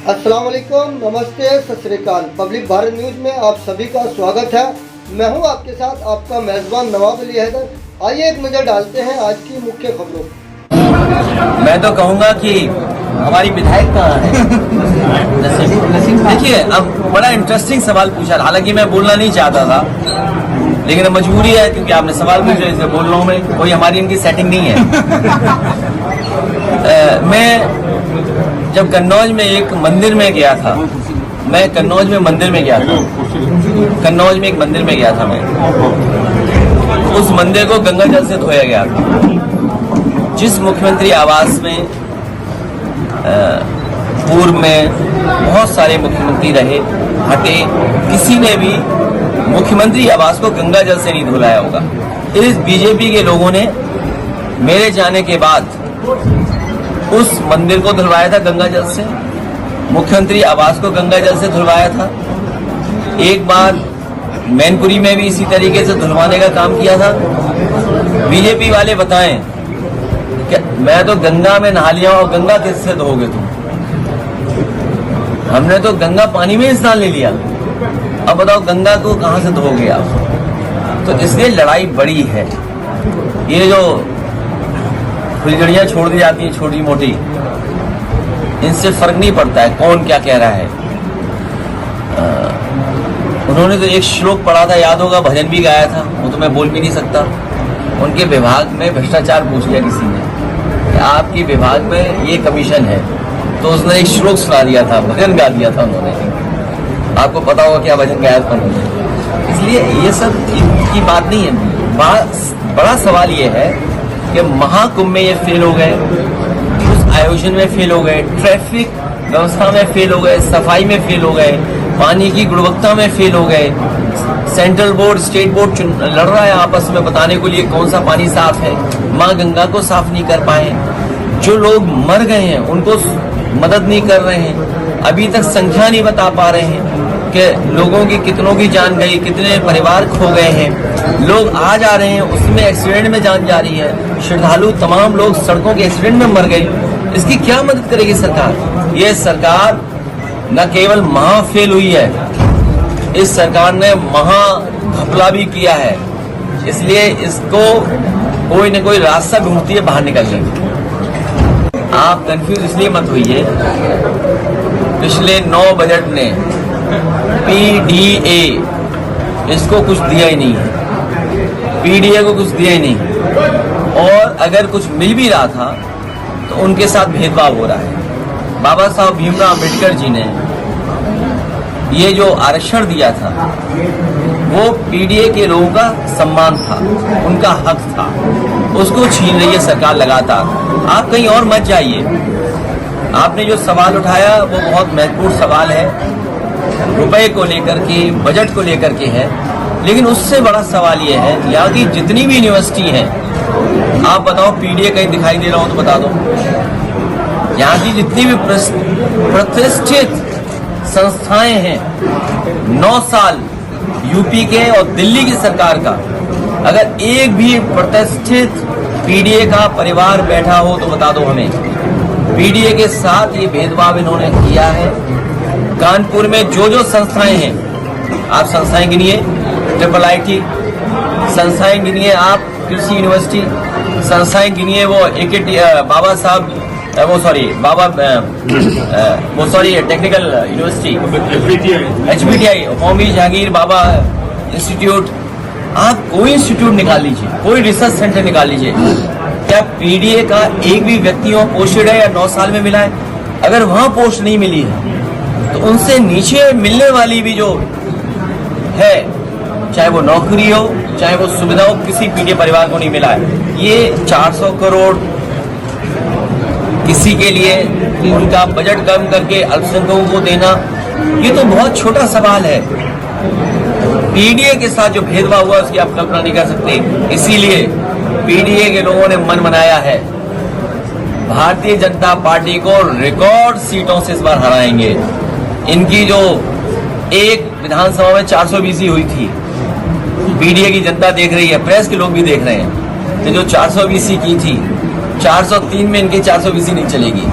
अस्सलाम वालेकुम, नमस्ते, सत श्री अकाल। पब्लिक भारत न्यूज़ में आप सभी का स्वागत है। मैं हूं आपके साथ आपका मेज़बान नवाब अली हैदर। आइए एक नज़र डालते हैं आज की मुख्य खबरों पर। मैं तो कहूँगा कि हमारी विधायक कहाँ है? देखिए, अब बड़ा इंटरेस्टिंग सवाल पूछा। हालांकि मैं बोलना नहीं चाहता था, लेकिन मजबूरी है क्योंकि आपने सवाल पूछा, इसलिए बोल रहा हूँ। मैं कोई हमारी इनकी सेटिंग नहीं है। मैं जब कन्नौज में एक मंदिर में गया था, कन्नौज में एक मंदिर में गया था मैं। उस मंदिर को गंगा जल से धोया गया था। जिस मुख्यमंत्री आवास में पूर्व में बहुत सारे मुख्यमंत्री रहे, हटे, किसी ने भी मुख्यमंत्री आवास को गंगा जल से नहीं धुलाया होगा। इस बीजेपी के लोगों ने मेरे जाने के बाद उस मंदिर को धुलवाया था गंगा जल से, मुख्यमंत्री आवास को गंगा जल से धुलवाया था। एक बार मैनपुरी में भी इसी तरीके से धुलवाने का काम किया था। बीजेपी वाले बताएं कि मैं तो गंगा में नहा लिया और गंगा किससे धोगे तुम? हमने तो गंगा पानी में स्नान ले लिया, अब बताओ गंगा को कहां से धोगे आप? तो इसलिए लड़ाई बड़ी है। ये जो फुलझड़ियां छोड़ दी जाती हैं छोटी मोटी, इनसे फर्क नहीं पड़ता है कौन क्या कह रहा है। उन्होंने तो एक श्लोक पढ़ा था, याद होगा, भजन भी गाया था, वो तो मैं बोल भी नहीं सकता। उनके विभाग में भ्रष्टाचार पूछ लिया किसी ने कि आपके विभाग में ये कमीशन है, तो उसने एक श्लोक सुना दिया था, भजन गा दिया था उन्होंने। आपको पता होगा क्या भजन गाया था उन्होंने। इसलिए ये सब की बात नहीं है। बड़ा सवाल ये है कि महाकुंभ में ये फेल हो गए, उस आयोजन में फेल हो गए, ट्रैफिक व्यवस्था में फेल हो गए, सफाई में फेल हो गए, पानी की गुणवत्ता में फेल हो गए। सेंट्रल बोर्ड, स्टेट बोर्ड लड़ रहा है आपस में बताने के लिए कौन सा पानी साफ है। माँ गंगा को साफ नहीं कर पाए। जो लोग मर गए हैं उनको मदद नहीं कर रहे हैं। अभी तक संख्या नहीं बता पा रहे हैं कि लोगों की कितनों की जान गई, कितने परिवार खो गए हैं। लोग आ जा रहे हैं, उसमें एक्सीडेंट में जान जा रही है। श्रद्धालु तमाम लोग सड़कों के एक्सीडेंट में मर गए। इसकी क्या मदद करेगी सरकार? ये सरकार न केवल महा फेल हुई है, इस सरकार ने महा घपला भी किया है। इसलिए इसको कोई न कोई रास्ता ढूंढती है बाहर निकलने की। आप कंफ्यूज इसलिए मत होइए, पिछले 9 बजट ने पीडीए इसको कुछ दिया ही नहीं है, पीडीए को कुछ दिया ही नहीं। और अगर कुछ मिल भी रहा था तो उनके साथ भेदभाव हो रहा है। बाबा साहब भीमराव अम्बेडकर जी ने ये जो आरक्षण दिया था वो पीडीए के लोगों का सम्मान था, उनका हक था, उसको छीन रही है सरकार लगातार। आप कहीं और मत जाइए। आपने जो सवाल उठाया वो बहुत महत्वपूर्ण सवाल है, रुपए को लेकर के, बजट को लेकर के है। लेकिन उससे बड़ा सवाल ये है, यहाँ की जितनी भी यूनिवर्सिटी है, आप बताओ पीडीए कहीं दिखाई दे रहा हो तो बता दो। यहाँ की जितनी भी प्रतिष्ठित संस्थाएं हैं, 9 साल यूपी के और दिल्ली की सरकार का, अगर एक भी प्रतिष्ठित पीडीए का परिवार बैठा हो तो बता दो हमें। पीडीए के साथ ये भेदभाव इन्होंने किया है। कानपुर में जो संस्थाएं हैं, आप संस्थाएं गिनिए, IIIT संस्थाएं गिनिए, आप कृषि यूनिवर्सिटी संस्थाएं गिनिए, वो Baba Saheb technical university, HBTI, Homi Jehangir Bhabha institute. आप कोई इंस्टीट्यूट निकाल लीजिए, कोई रिसर्च सेंटर निकाल लीजिए, क्या पीडीए का एक भी व्यक्ति वहाँ पोस्टेड है या 9 साल में मिला है? अगर वहाँ पोस्ट नहीं मिली है तो उनसे नीचे मिलने वाली भी जो है, चाहे वो नौकरी हो, चाहे वो सुविधा हो, किसी पीडीए परिवार को नहीं मिला है। ये 400 करोड़ किसी के लिए उनका बजट कम करके अल्पसंख्यकों को देना, ये तो बहुत छोटा सवाल है। पीडीए के साथ जो भेदभाव हुआ उसकी आप कल्पना नहीं कर सकते। इसीलिए पीडीए के लोगों ने मन बनाया है, भारतीय जनता पार्टी को रिकॉर्ड सीटों से इस बार हराएंगे। इनकी जो एक विधानसभा में 420 हुई थी, पीडीए की जनता देख रही है, प्रेस के लोग भी देख रहे हैं कि जो 420 की थी, 403 में इनकी 420 नहीं चलेगी।